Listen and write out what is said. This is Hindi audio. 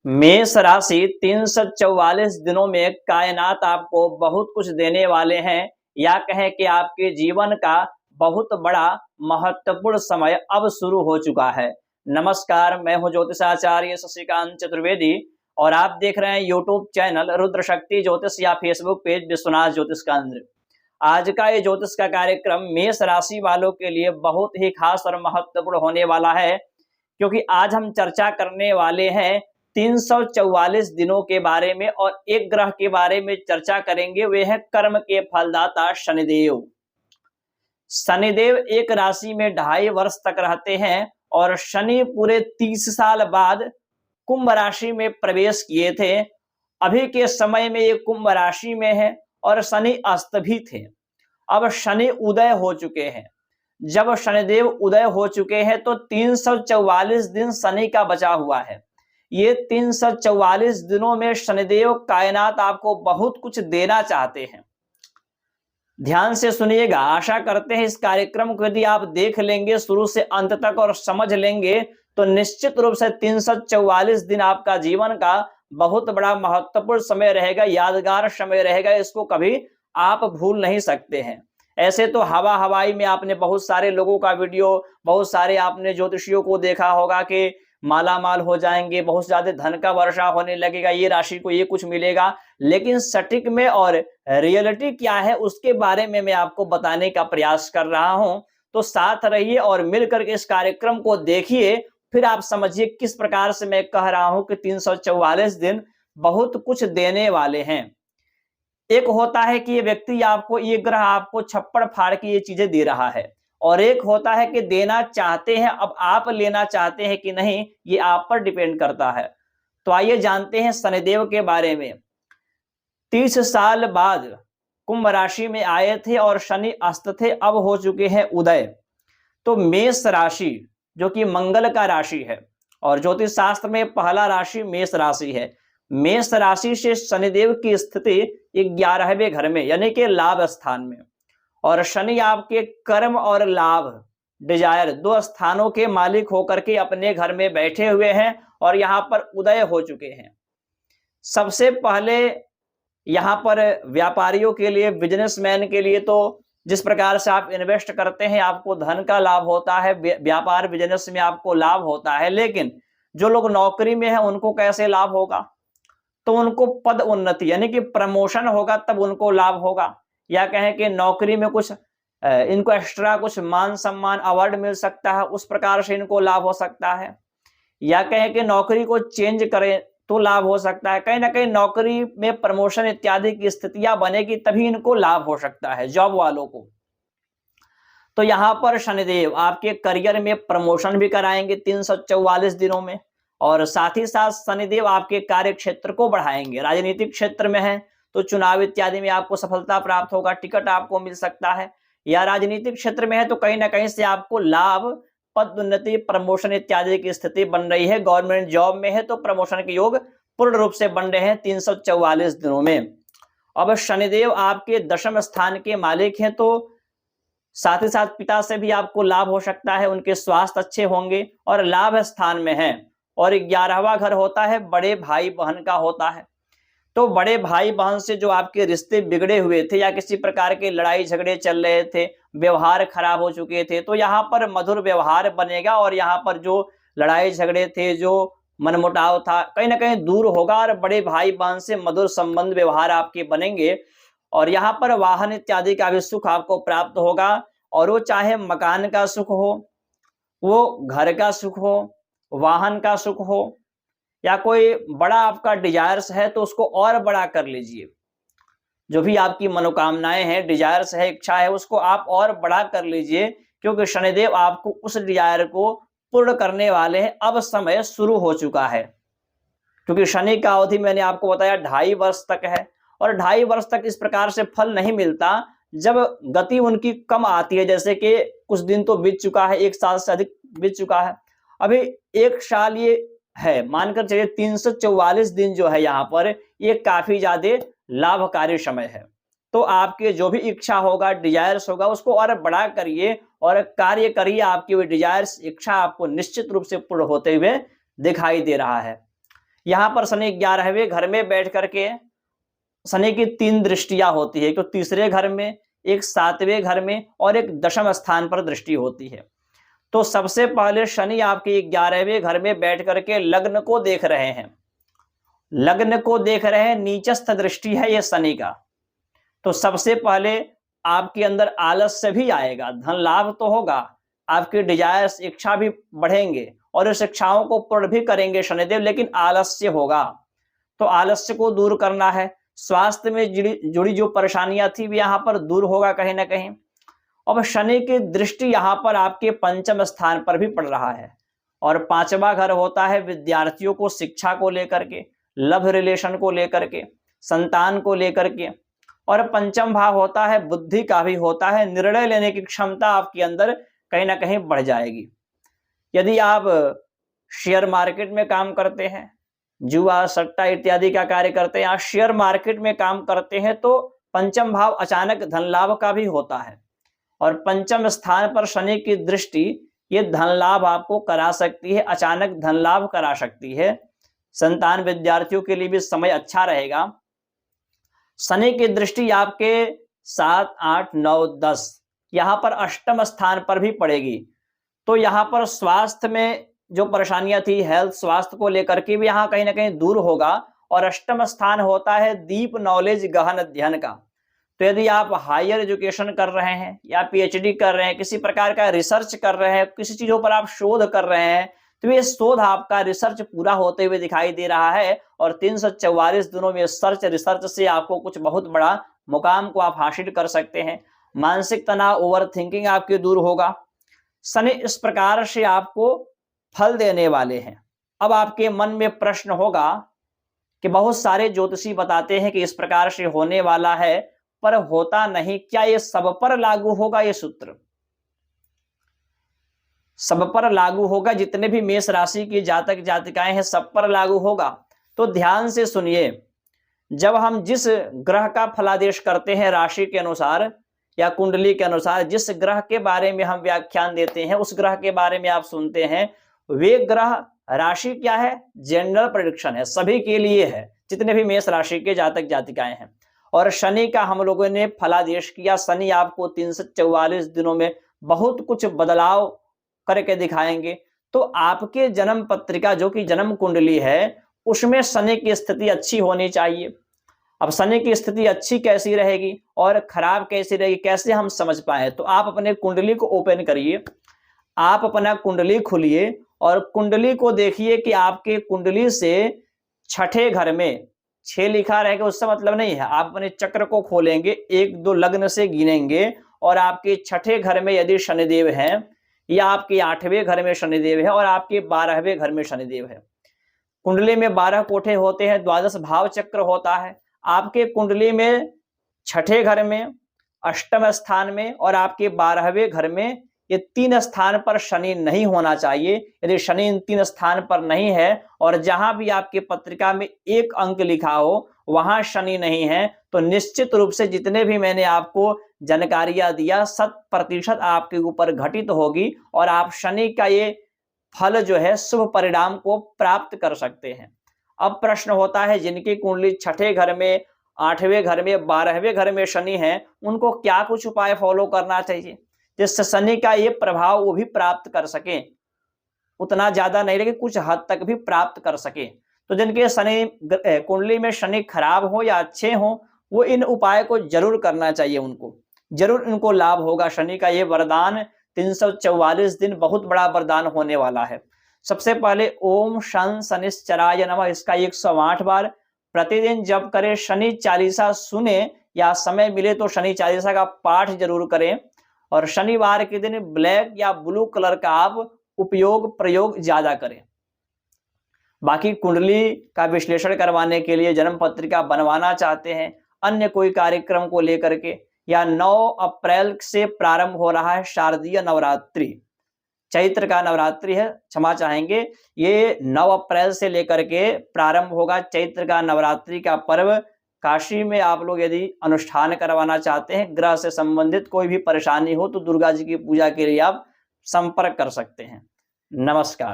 मेष राशि 344 दिनों में कायनात आपको बहुत कुछ देने वाले हैं या कहें कि आपके जीवन का बहुत बड़ा महत्वपूर्ण समय अब शुरू हो चुका है। नमस्कार, मैं हूं ज्योतिषाचार्य शशिकांत चतुर्वेदी और आप देख रहे हैं यूट्यूब चैनल रुद्र शक्ति ज्योतिष या फेसबुक पेज विश्वनाथ ज्योतिष केंद्र। आज का ये ज्योतिष का कार्यक्रम मेष राशि वालों के लिए बहुत ही खास और महत्वपूर्ण होने वाला है, क्योंकि आज हम चर्चा करने वाले हैं 344 दिनों के बारे में और एक ग्रह के बारे में चर्चा करेंगे। वे है कर्म के फलदाता शनिदेव। शनिदेव एक राशि में 2.5 वर्ष तक रहते हैं और शनि पूरे 30 साल बाद कुंभ राशि में प्रवेश किए थे। अभी के समय में ये कुंभ राशि में है और शनि अस्त भी थे। अब शनि उदय हो चुके हैं। जब शनिदेव उदय हो चुके हैं तो 344 दिन शनि का बचा हुआ है। ये 344 दिनों में शनिदेव कायनात आपको बहुत कुछ देना चाहते हैं। ध्यान से सुनिएगा। आशा करते हैं इस कार्यक्रम को यदि आप देख लेंगे शुरू से अंत तक और समझ लेंगे तो निश्चित रूप से 344 दिन आपका जीवन का बहुत बड़ा महत्वपूर्ण समय रहेगा, यादगार समय रहेगा। इसको कभी आप भूल नहीं सकते हैं। ऐसे तो हवा हवाई में आपने बहुत सारे लोगों का वीडियो, बहुत सारे आपने ज्योतिषियों को देखा होगा कि माला माल हो जाएंगे, बहुत ज्यादा धन का वर्षा होने लगेगा, ये राशि को ये कुछ मिलेगा। लेकिन सटीक में और रियलिटी क्या है उसके बारे में मैं आपको बताने का प्रयास कर रहा हूं। तो साथ रहिए और मिलकर के इस कार्यक्रम को देखिए, फिर आप समझिए किस प्रकार से मैं कह रहा हूं कि 344 दिन बहुत कुछ देने वाले हैं। एक होता है कि ये व्यक्ति आपको, ये ग्रह आपको छप्पड़ फाड़ के ये चीजें दे रहा है, और एक होता है कि देना चाहते हैं। अब आप लेना चाहते हैं कि नहीं, ये आप पर डिपेंड करता है। तो आइए जानते हैं शनिदेव के बारे में। 30 साल बाद कुंभ राशि में आए थे और शनि अस्त थे, अब हो चुके हैं उदय। तो मेष राशि जो कि मंगल का राशि है और ज्योतिष शास्त्र में पहला राशि मेष राशि है। मेष राशि से शनिदेव की स्थिति 11वें घर में यानी कि लाभ स्थान में, और शनि आपके कर्म और लाभ, डिजायर, 2 स्थानों के मालिक होकर के अपने घर में बैठे हुए हैं और यहां पर उदय हो चुके हैं। सबसे पहले यहां पर व्यापारियों के लिए, बिजनेसमैन के लिए तो जिस प्रकार से आप इन्वेस्ट करते हैं आपको धन का लाभ होता है, व्यापार बिजनेस में आपको लाभ होता है। लेकिन जो लोग नौकरी में हैं उनको कैसे लाभ होगा? तो उनको पद उन्नति यानी कि प्रमोशन होगा, तब उनको लाभ होगा। या कहें कि नौकरी में कुछ इनको एक्स्ट्रा कुछ मान सम्मान अवार्ड मिल सकता है, उस प्रकार से इनको लाभ हो सकता है। या कहें कि नौकरी को चेंज करें तो लाभ हो सकता है। कहीं ना कहीं नौकरी में प्रमोशन इत्यादि की स्थितियां बनेगी तभी इनको लाभ हो सकता है, जॉब वालों को। तो यहां पर शनिदेव आपके करियर में प्रमोशन भी कराएंगे 344 दिनों में, और साथ ही साथ शनिदेव आपके कार्य क्षेत्र को बढ़ाएंगे। राजनीतिक क्षेत्र में है तो चुनाव इत्यादि में आपको सफलता प्राप्त होगा, टिकट आपको मिल सकता है। या राजनीतिक क्षेत्र में है तो कहीं ना कहीं से आपको लाभ, पद उन्नति, प्रमोशन इत्यादि की स्थिति बन रही है। गवर्नमेंट जॉब में है तो प्रमोशन के योग पूर्ण रूप से बन रहे हैं 344 दिनों में। अब शनिदेव आपके दशम स्थान के मालिक हैं, तो साथ ही साथ पिता से भी आपको लाभ हो सकता है, उनके स्वास्थ्य अच्छे होंगे और लाभ स्थान में है। और 11वां घर होता है बड़े भाई बहन का होता है। तो बड़े भाई बहन से जो आपके रिश्ते बिगड़े हुए थे या किसी प्रकार के लड़ाई झगड़े चल रहे थे, व्यवहार खराब हो चुके थे, तो यहाँ पर मधुर व्यवहार बनेगा और यहाँ पर जो लड़ाई झगड़े थे, जो मनमुटाव था, कहीं ना कहीं दूर होगा और बड़े भाई बहन से मधुर संबंध व्यवहार आपके बनेंगे। और यहाँ पर वाहन इत्यादि का भी सुख आपको प्राप्त होगा, और वो चाहे मकान का सुख हो, वो घर का सुख हो, वाहन का सुख हो, या कोई बड़ा आपका डिजायर्स है तो उसको और बड़ा कर लीजिए। जो भी आपकी मनोकामनाएं हैं, डिजायर्स है, इच्छा है, उसको आप और बड़ा कर लीजिए, क्योंकि शनिदेव आपको उस डिजायर को पूर्ण करने वाले हैं। अब समय शुरू हो चुका है, क्योंकि शनि का अवधि मैंने आपको बताया 2.5 वर्ष तक है, और 2.5 वर्ष तक इस प्रकार से फल नहीं मिलता जब गति उनकी कम आती है। जैसे कि कुछ दिन तो बीत चुका है, 1 साल से अधिक बीत चुका है, अभी 1 साल ये है, मानकर चलिए 344 दिन जो है यहाँ पर, ये काफी ज्यादा लाभकारी समय है। तो आपके जो भी इच्छा होगा, डिजायर्स होगा, उसको और बड़ा करिए और कार्य करिए। आपकी वो डिजायर्स, इच्छा आपको निश्चित रूप से पूर्ण होते हुए दिखाई दे रहा है। यहाँ पर शनि 11वें घर में बैठ करके शनि की 3 दृष्टियां होती है, तो तीसरे घर में, एक 7वें घर में और एक 10वें स्थान पर दृष्टि होती है। तो सबसे पहले शनि आपके 11वें घर में बैठ करके लग्न को देख रहे हैं, लग्न को देख रहे हैं, नीचस्थ दृष्टि है ये शनि का। तो सबसे पहले आपके अंदर आलस्य भी आएगा, धन लाभ तो होगा, आपकी डिजायर्स, इच्छा भी बढ़ेंगे और इस इच्छाओं को पूर्ण भी करेंगे शनिदेव, लेकिन आलस्य होगा। तो आलस्य को दूर करना है। स्वास्थ्य में जुड़ी जो परेशानियां थी वो यहाँ पर दूर होगा कहीं ना कहीं। अब शनि की दृष्टि यहाँ पर आपके 5वें स्थान पर भी पड़ रहा है और 5वां घर होता है विद्यार्थियों को शिक्षा को लेकर के, लव रिलेशन को लेकर के, संतान को लेकर के, और 5वां भाव होता है बुद्धि का भी होता है, निर्णय लेने की क्षमता आपके अंदर कहीं ना कहीं बढ़ जाएगी। यदि आप शेयर मार्केट में काम करते हैं, जुआ सट्टा इत्यादि का कार्य करते हैं या शेयर मार्केट में काम करते हैं, तो 5वां भाव अचानक धन लाभ का भी होता है और 5वें स्थान पर शनि की दृष्टि ये धन लाभ आपको करा सकती है, अचानक धन लाभ करा सकती है। संतान विद्यार्थियों के लिए भी समय अच्छा रहेगा। शनि की दृष्टि आपके 7, 8, 9, 10 यहाँ पर 8वें स्थान पर भी पड़ेगी। तो यहाँ पर स्वास्थ्य में जो परेशानियां थी, हेल्थ, स्वास्थ्य को लेकर के भी यहाँ कहीं ना कहीं दूर होगा। और 8वां स्थान होता है डीप नॉलेज, गहन अध्ययन का। तो यदि आप हायर एजुकेशन कर रहे हैं या पीएचडी कर रहे हैं, किसी प्रकार का रिसर्च कर रहे हैं, किसी चीजों पर आप शोध कर रहे हैं, तो ये शोध आपका रिसर्च पूरा होते हुए दिखाई दे रहा है और 344 दिनों में रिसर्च से आपको कुछ बहुत बड़ा मुकाम को आप हासिल कर सकते हैं। मानसिक तनाव, ओवर थिंकिंग आपके दूर होगा। शनि इस प्रकार से आपको फल देने वाले हैं। अब आपके मन में प्रश्न होगा कि बहुत सारे ज्योतिषी बताते हैं कि इस प्रकार से होने वाला है, पर होता नहीं। क्या ये सब पर लागू होगा? ये सूत्र सब पर लागू होगा? जितने भी मेष राशि की जातक जातिकाएं हैं सब पर लागू होगा? तो ध्यान से सुनिए। जब हम जिस ग्रह का फलादेश करते हैं राशि के अनुसार या कुंडली के अनुसार, जिस ग्रह के बारे में हम व्याख्यान देते हैं, उस ग्रह के बारे में आप सुनते हैं, वे ग्रह राशि क्या है? जनरल प्रेडिक्शन है, सभी के लिए है, जितने भी मेष राशि के जातक जातिकाएं हैं। और शनि का हम लोगों ने फलादेश किया। शनि आपको 344 दिनों में बहुत कुछ बदलाव करके दिखाएंगे। तो आपके जन्म पत्रिका जो कि जन्म कुंडली है, उसमें शनि की स्थिति अच्छी होनी चाहिए। अब शनि की स्थिति अच्छी कैसी रहेगी और खराब कैसी रहेगी, कैसे हम समझ पाए? तो आप अपने कुंडली को ओपन करिए, आप अपना कुंडली खोलिए और कुंडली को देखिए कि आपके कुंडली से 6ठे घर में 6 लिखा रहेगा, उससे मतलब नहीं है। आप अपने चक्र को खोलेंगे, 1, 2 लग्न से गिनेंगे और आपके 6ठे घर में यदि शनिदेव हैं या आपके 8वें घर में शनिदेव है और आपके 12वें घर में शनिदेव है। कुंडली में 12 कोठे होते हैं, 12 भाव चक्र होता है। आपके कुंडली में 6ठे घर में, 8वें स्थान में और आपके 12वें घर में ये 3 स्थान पर शनि नहीं होना चाहिए। यदि शनि इन 3 स्थान पर नहीं है और जहां भी आपके पत्रिका में 1 अंक लिखा हो वहां शनि नहीं है, तो निश्चित रूप से जितने भी मैंने आपको जानकारियां दिया 100% आपके ऊपर घटित होगी और आप शनि का ये फल जो है, शुभ परिणाम को प्राप्त कर सकते हैं। अब प्रश्न होता है जिनकी कुंडली 6ठे घर में, 8वें घर में, 12वें घर में शनि है, उनको क्या कुछ उपाय फॉलो करना चाहिए जिससे शनि का ये प्रभाव वो भी प्राप्त कर सके? उतना ज्यादा नहीं लेकिन कुछ हद तक भी प्राप्त कर सके। तो जिनके शनि कुंडली में शनि खराब हो या अच्छे हो, वो इन उपाय को जरूर करना चाहिए, उनको जरूर इनको लाभ होगा। शनि का ये वरदान 344 दिन बहुत बड़ा वरदान होने वाला है। सबसे पहले ओम शन शनिश्चराय नमः, इसका 108 बार प्रतिदिन जप करें। शनि चालीसा सुने या समय मिले तो शनि चालीसा का पाठ जरूर करें और शनिवार के दिन ब्लैक या ब्लू कलर का आप प्रयोग ज्यादा करें। बाकी कुंडली का विश्लेषण करवाने के लिए, जन्म पत्रिका बनवाना चाहते हैं, अन्य कोई कार्यक्रम को लेकर के, या 9 अप्रैल से प्रारंभ हो रहा है शारदीय नवरात्रि, चैत्र का नवरात्रि है, क्षमा चाहेंगे, ये 9 अप्रैल से लेकर के प्रारंभ होगा चैत्र का नवरात्रि का पर्व। काशी में आप लोग यदि अनुष्ठान करवाना चाहते हैं, ग्रह से संबंधित कोई भी परेशानी हो, तो दुर्गा जी की पूजा के लिए आप संपर्क कर सकते हैं। नमस्कार।